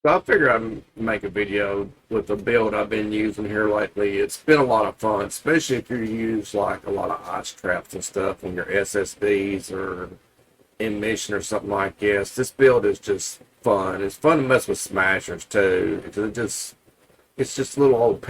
So I figure I'd make a video with the build I've been using here lately. It's been a lot of fun, especially if you use like a lot of ice traps and stuff on your SSDs or in mission or something like this. This build is just fun. It's fun to mess with smashers too. It's just a little OP.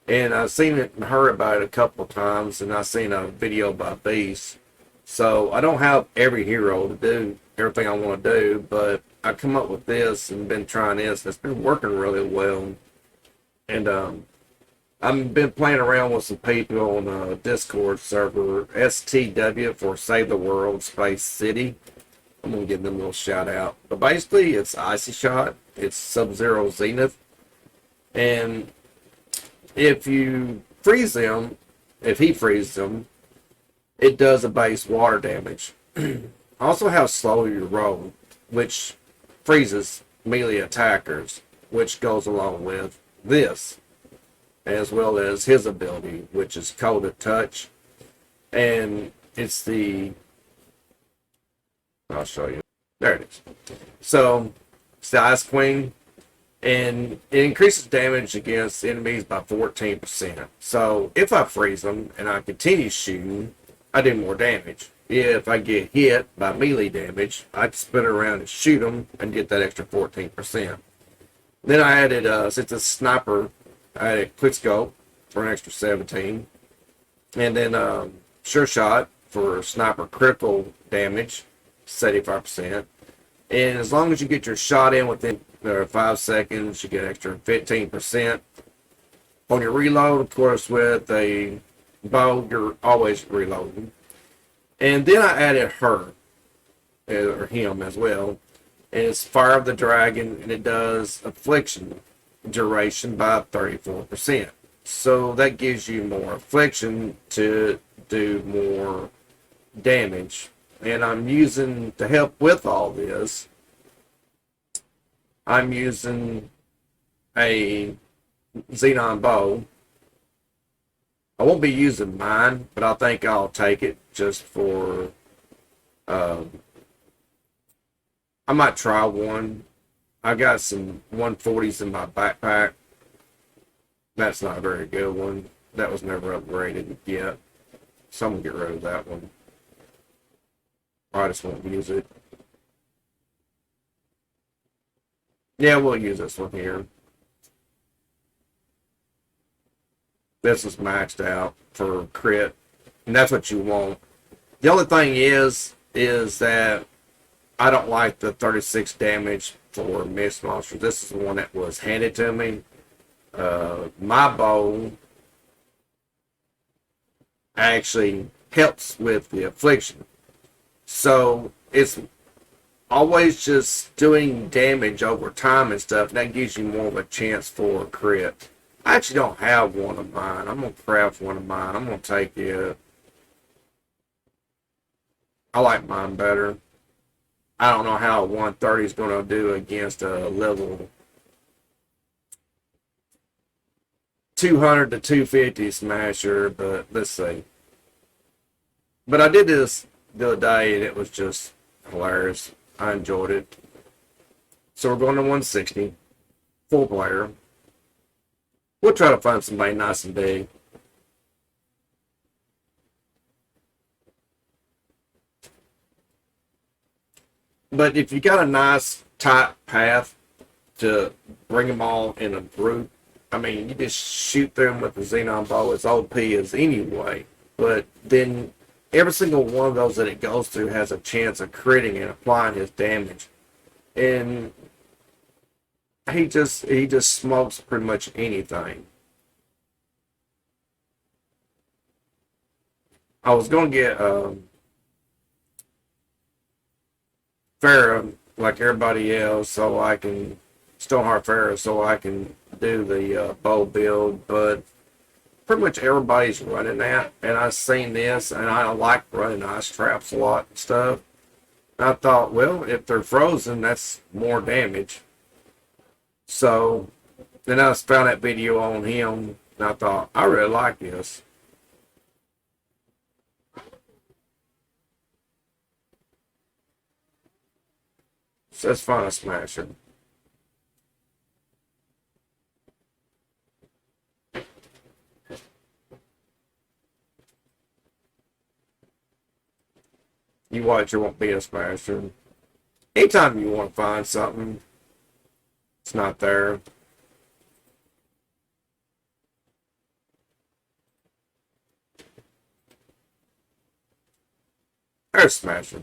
And I've seen it and heard about it a couple of times, and I've seen a video by Beast. So I don't have every hero to do everything I want to do, but I come up with this and been trying this, and it's been working really well. And I've been playing around with some people on a Discord server, STW for Save the World Space City. I'm gonna give them a little shout out. But basically, it's Icy Shot, it's Sub-Zero Zenith, and if you freeze them, if he freezes them, it does a base water damage. Also have slow your roll, which freezes melee attackers, which goes along with this, as well as his ability, which is Cold Touch. And it's the, I'll show you. There it is. So, it's the Ice Queen, and it increases damage against enemies by 14%. So, if I freeze them and I continue shooting, I do more damage. If I get hit by melee damage, I can spin around and shoot them and get that extra 14%. Then I added, since it's sniper, I added quick scope for an extra 17. And then sure shot for sniper critical damage, 75%. And as long as you get your shot in within 5 seconds, you get an extra 15%. On your reload, of course, with a bow, you're always reloading. And then I added her, or him as well. And it's Fire of the Dragon, and it does affliction duration by 34%. So that gives you more affliction to do more damage. And I'm using, to help with all this, I'm using a Xenon bow. I won't be using mine, but I think I'll take it just for. I might try one. I got some 140s in my backpack. That's not a very good one. That was never upgraded yet. So I'm gonna get rid of that one. I just won't use it. Yeah, we'll use this one here. This is maxed out for crit, and that's what you want. The only thing is that I don't like the 36 damage for mist monsters. This is the one that was handed to me. My bow actually helps with the affliction, so it's always just doing damage over time and stuff. And that gives you more of a chance for a crit. I actually don't have one of mine. I'm gonna craft one of mine. I'm gonna take it. I like mine better. I don't know how a 130 is gonna do against a level 200 to 250 smasher, but let's see. But I did this the other day and it was just hilarious. I enjoyed it. So we're going to 160, full player. We'll try to find somebody nice and big. But if you got a nice tight path to bring them all in a group, I mean, you just shoot them with the Xenon bow as OP as anyway. But then every single one of those that it goes through has a chance of critting and applying his damage. And he just smokes pretty much anything. I was gonna get Farah like everybody else, so I can Stoneheart Farah, so I can do the bow build. But pretty much everybody's running that, and I've seen this, and I like running ice traps a lot and stuff. And I thought, well, if they're frozen, that's more damage. So then I found that video on him, and I thought, I really like this. So let's find a smasher. You watch, there won't be a smasher. Anytime you want to find something, it's not there. There's smasher.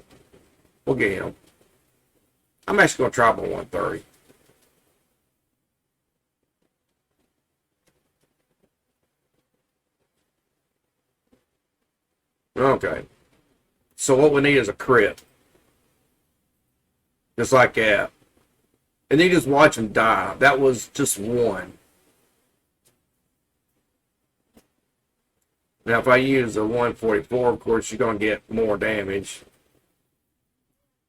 We'll get him. I'm actually going to try him on 130. Okay. So what we need is a crit. Just like that. And you just watch him die. That was just one. Now if I use a 144, of course you're going to get more damage.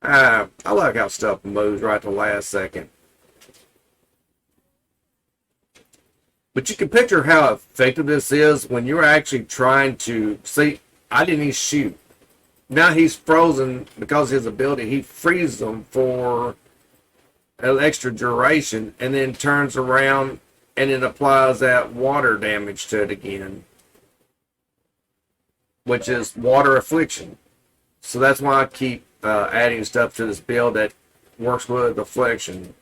I like how stuff moves right to the last second. But you can picture how effective this is when you're actually trying to... See, I didn't even shoot. Now he's frozen because of his ability. He freezes them for an extra duration and then turns around and it applies that water damage to it again, which is water affliction. So that's why I keep adding stuff to this build that works with affliction.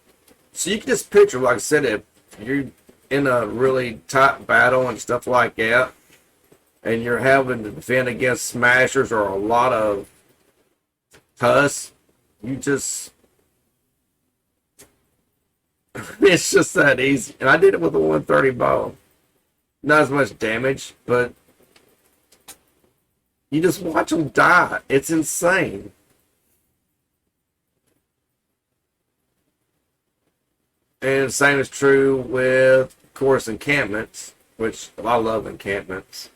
So you can just picture, like I said, if you're in a really tight battle and stuff like that, and you're having to defend against smashers or a lot of Tuss, you just... it's just that easy. And I did it with a 130 bow. Not as much damage, but you just watch them die. It's insane. And the same is true with, of course, encampments, which I love encampments.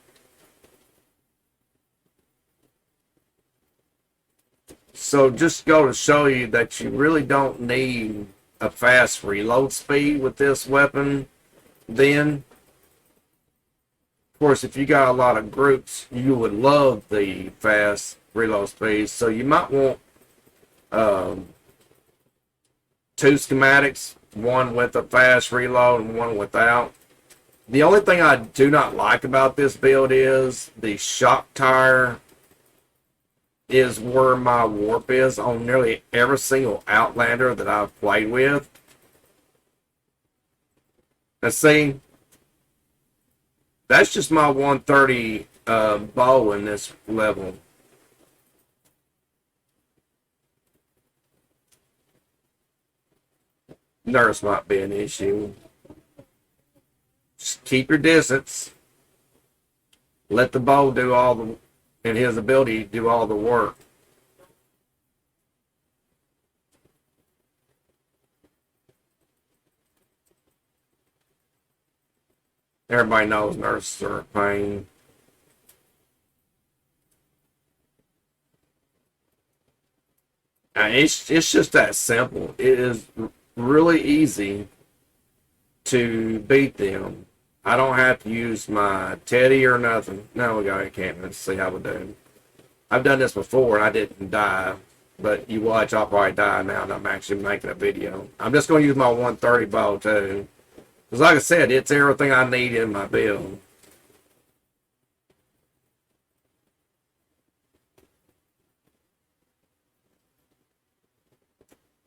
So just go to show you that you really don't need a fast reload speed with this weapon. Then, of course, if you got a lot of groups, you would love the fast reload speed. So you might want two schematics, one with a fast reload and one without. The only thing I do not like about this build is the shock tire is where my warp is on nearly every single Outlander that I've played with. Let's see. That's just my 130 bow in this level. Nurse might be an issue. Just keep your distance. Let the bow do all the... and his ability to do all the work. Everybody knows nurses are a pain. It's just that simple. It is really easy to beat them. I don't have to use my Teddy or nothing. No, we got encampment. Let's see how we do. I've done this before and I didn't die. But you watch, I'll probably die now and I'm actually making a video. I'm just going to use my 130 bow too. Because like I said, it's everything I need in my build.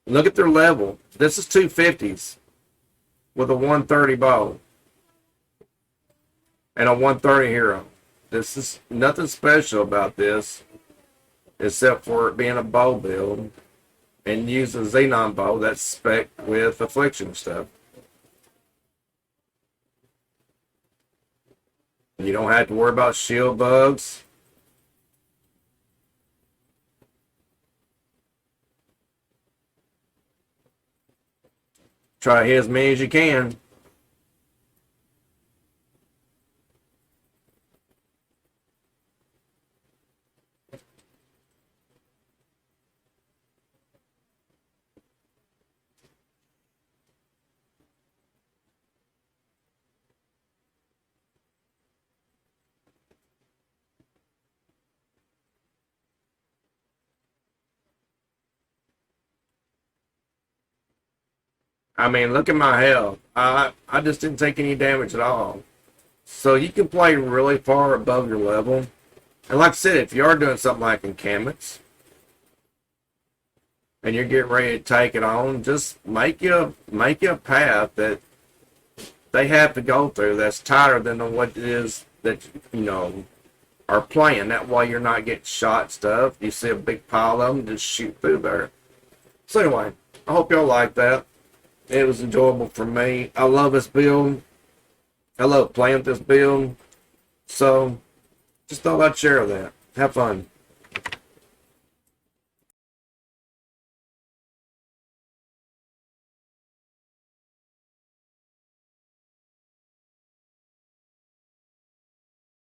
Look at their level. This is 250s with a 130 bow. And a 130 hero. This is nothing special about this except for it being a bow build and use a xenon bow that's spec with affliction stuff. You don't have to worry about shield bugs. Try to hit as many as you can. I mean, look at my health. I just didn't take any damage at all. So you can play really far above your level. And like I said, if you are doing something like encampments, and you're getting ready to take it on, just make you a path that they have to go through that's tighter than what it is that are playing. That way you're not getting shot stuff. You see a big pile of them, just shoot through there. So anyway, I hope y'all like that. It was enjoyable for me. I love this build. I love playing this build. So just thought I'd share that. Have fun.